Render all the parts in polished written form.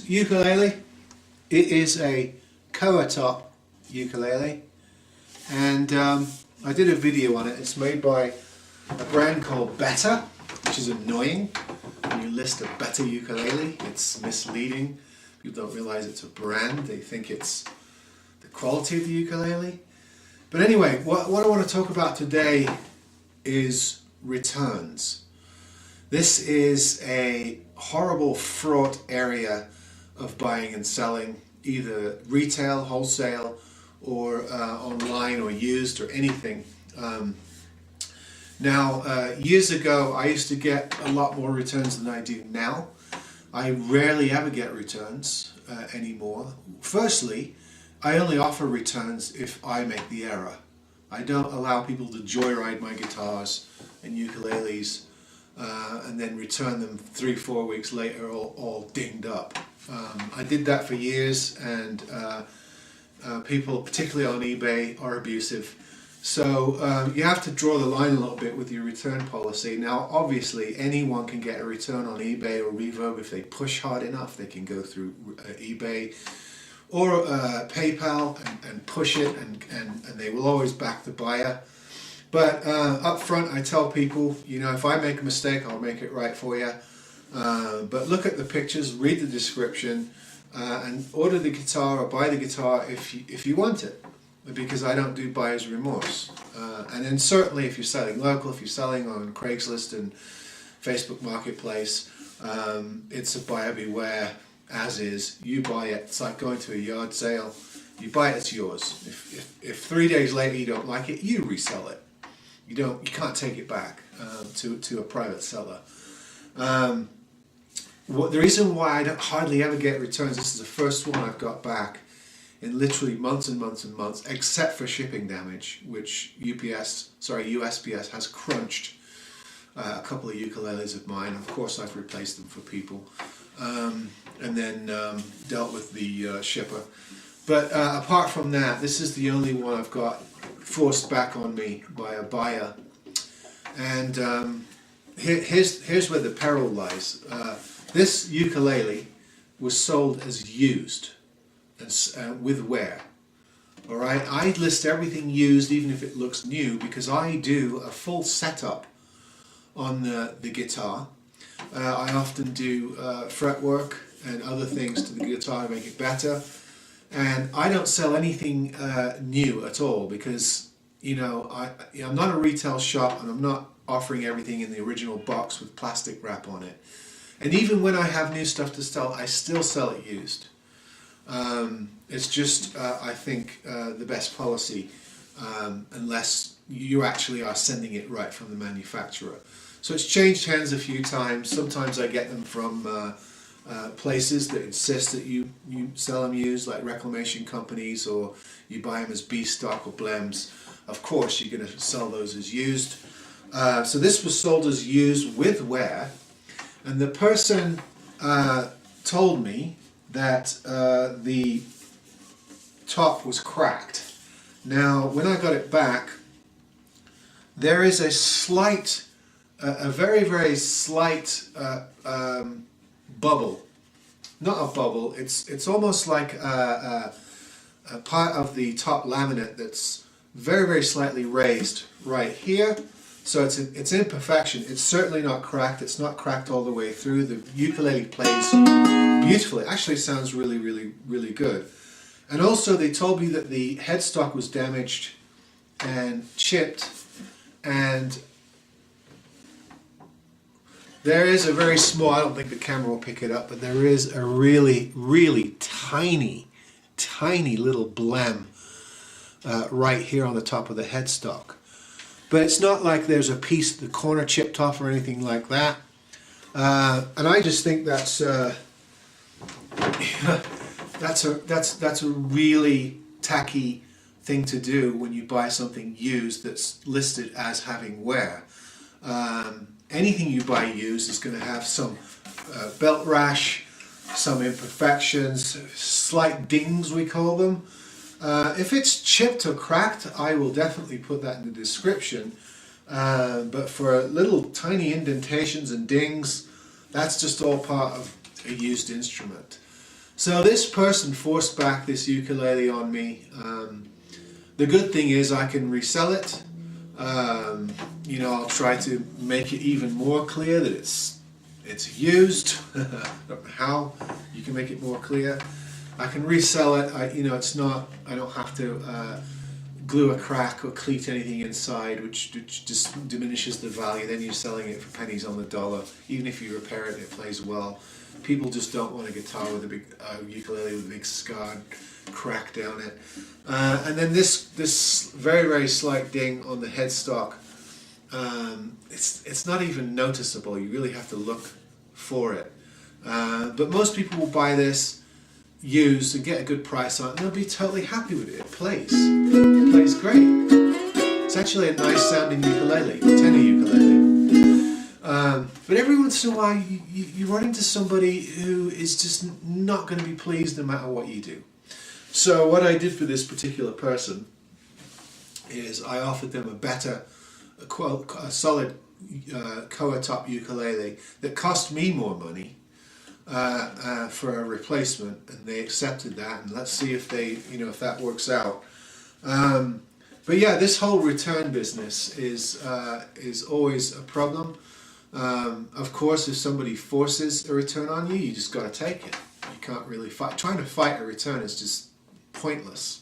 ukulele. It is a Koa top ukulele, and I did a video on it. It's made by a brand called Better, which is annoying. When you list a Better ukulele, it's misleading. People don't realize it's a brand. They think it's the quality of the ukulele. But anyway, what I want to talk about today is returns. This is a horrible, fraught area of buying and selling, either retail, wholesale, or online, or used, or anything. Years ago, I used to get a lot more returns than I do now. I rarely ever get returns anymore. Firstly, I only offer returns if I make the error. I don't allow people to joyride my guitars and ukuleles and then return them 3-4 weeks later all dinged up. I did that for years, and people, particularly on eBay, are abusive. So you have to draw the line a little bit with your return policy. Now, obviously, anyone can get a return on eBay or Reverb if they push hard enough. They can go through eBay or PayPal and push it, and they will always back the buyer. But up front, I tell people, you know, if I make a mistake, I'll make it right for you. But look at the pictures, read the description, and order the guitar or buy the guitar if you want it, because I don't do buyer's remorse. And then certainly if you're selling local, if you're selling on Craigslist and Facebook Marketplace, it's a buyer beware, as is. You buy it, it's like going to a yard sale. You buy it, it's yours. If 3 days later you don't like it, you resell it. You can't take it back to a private seller. The reason why I hardly ever get returns, this is the first one I've got back in literally months and months and months, except for shipping damage, which USPS has crunched a couple of ukuleles of mine. Of course, I've replaced them for people, and then dealt with the shipper. But apart from that, this is the only one I've got forced back on me by a buyer. And here's where the peril lies. This ukulele was sold as used and with wear. All right, I list everything used, even if it looks new, because I do a full setup on the guitar. I often do fretwork and other things to the guitar to make it better. And I don't sell anything new at all, because I'm not a retail shop, and I'm not offering everything in the original box with plastic wrap on it. And even when I have new stuff to sell, I still sell it used. It's just, I think, the best policy, unless you actually are sending it right from the manufacturer. So it's changed hands a few times. Sometimes I get them from places that insist that you sell them used, like reclamation companies, or you buy them as B stock or blems. Of course, you're going to sell those as used. So this was sold as used with wear, and the person told me that the top was cracked. Now, when I got it back, there is a slight, a very, very slight bubble. Not a bubble, it's almost like a part of the top laminate that's very, very slightly raised right here. So it's imperfection. It's certainly not cracked. It's not cracked all the way through. The ukulele plays beautifully. It actually sounds really, really, really good. And also they told me that the headstock was damaged and chipped, and there is a very small, I don't think the camera will pick it up, but there is a really, really tiny, tiny little blem right here on the top of the headstock. But it's not like there's a piece of the corner chipped off or anything like that. And I just think that's a really tacky thing to do when you buy something used that's listed as having wear. Anything you buy used is going to have some belt rash, some imperfections, slight dings we call them. If it's chipped or cracked, I will definitely put that in the description. But for little tiny indentations and dings, that's just all part of a used instrument. So this person forced back this ukulele on me. The good thing is I can resell it. You know, I'll try to make it even more clear that it's used. I don't know how you can make it more clear. I can resell it. You know, it's not. I don't have to glue a crack or cleat anything inside, which just diminishes the value. Then you're selling it for pennies on the dollar. Even if you repair it and it plays well, people just don't want a guitar with a big ukulele with a big scarred crack down it. And then this very slight ding on the headstock. It's not even noticeable. You really have to look for it. But most people will buy this used and get a good price on it, and they'll be totally happy with it. It plays great. It's actually a nice sounding ukulele, tenor ukulele. But every once in a while you run into somebody who is just not going to be pleased no matter what you do. So what I did for this particular person is I offered them a solid Koa top ukulele that cost me more money for a replacement, and they accepted that, and let's see if if that works out. But yeah, this whole return business is always a problem. Of course, if somebody forces a return on you, you just got to take it. You can't really fight. Trying to fight a return is just pointless.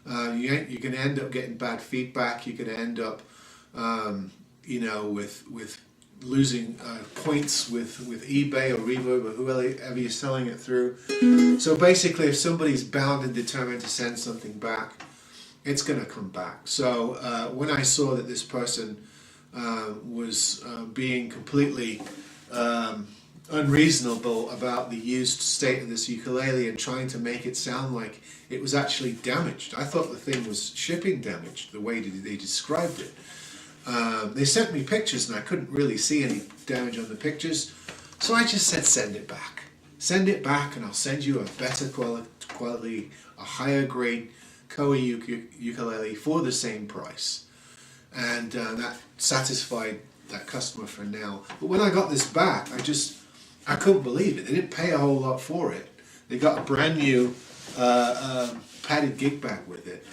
You're going to end up getting bad feedback. You're going to end up, with losing points with eBay or Reverb or whoever you're selling it through. So basically, if somebody's bound and determined to send something back, it's going to come back. So when I saw that this person was being completely unreasonable about the used state of this ukulele and trying to make it sound like it was actually damaged. I thought the thing was shipping damaged, the way they described it. They sent me pictures and I couldn't really see any damage on the pictures, so I just said send it back. Send it back and I'll send you a better quality, a higher grade Koa ukulele for the same price. And that satisfied that customer for now. But when I got this back, I couldn't believe it. They didn't pay a whole lot for it. They got a brand new padded gig bag with it.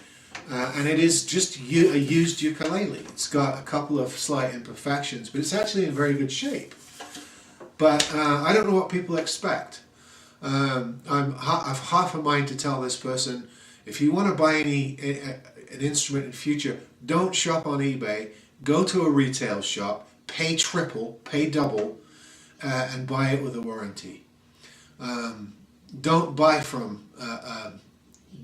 And it is just a used ukulele. It's got a couple of slight imperfections, but it's actually in very good shape. But I don't know what people expect. I've half a mind to tell this person, if you want to buy an instrument in future, don't shop on eBay. Go to a retail shop, pay triple, pay double, and buy it with a warranty. Don't buy from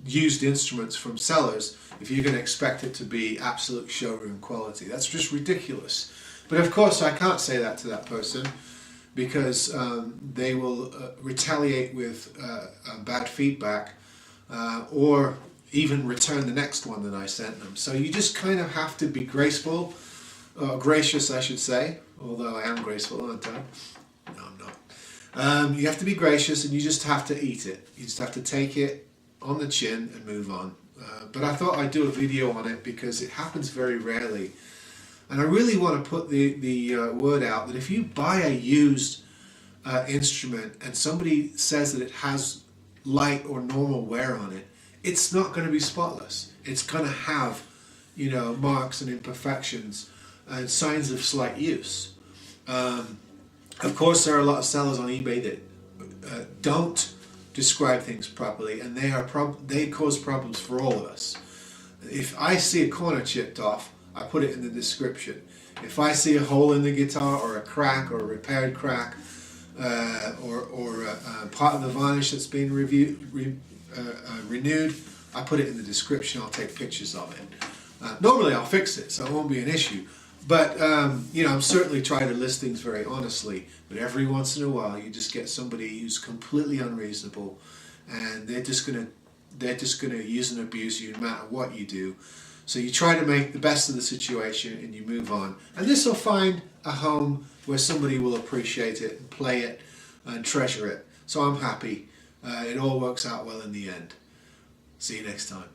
used instruments from sellers if you're going to expect it to be absolute showroom quality. That's just ridiculous. But of course I can't say that to that person, because they will retaliate with bad feedback, or even return the next one that I sent them. So you just kind of have to be gracious, I should say, although I am graceful, aren't I? No, I'm not. You have to be gracious, and you just have to eat it. You just have to take it on the chin and move on. But I thought I'd do a video on it because it happens very rarely. And I really want to put the word out that if you buy a used instrument and somebody says that it has light or normal wear on it, it's not going to be spotless. It's going to have, marks and imperfections and signs of slight use. Of course, there are a lot of sellers on eBay that don't describe things properly, and they cause problems for all of us. If I see a corner chipped off, I put it in the description. If I see a hole in the guitar, or a crack, or a repaired crack, or part of the varnish that's been renewed, I put it in the description. I'll take pictures of it. Normally I'll fix it, so it won't be an issue. But I'm certainly trying to list things very honestly. But every once in a while, you just get somebody who's completely unreasonable, and they're just gonna use and abuse you no matter what you do. So you try to make the best of the situation, and you move on. And this will find a home where somebody will appreciate it and play it and treasure it. So I'm happy. It all works out well in the end. See you next time.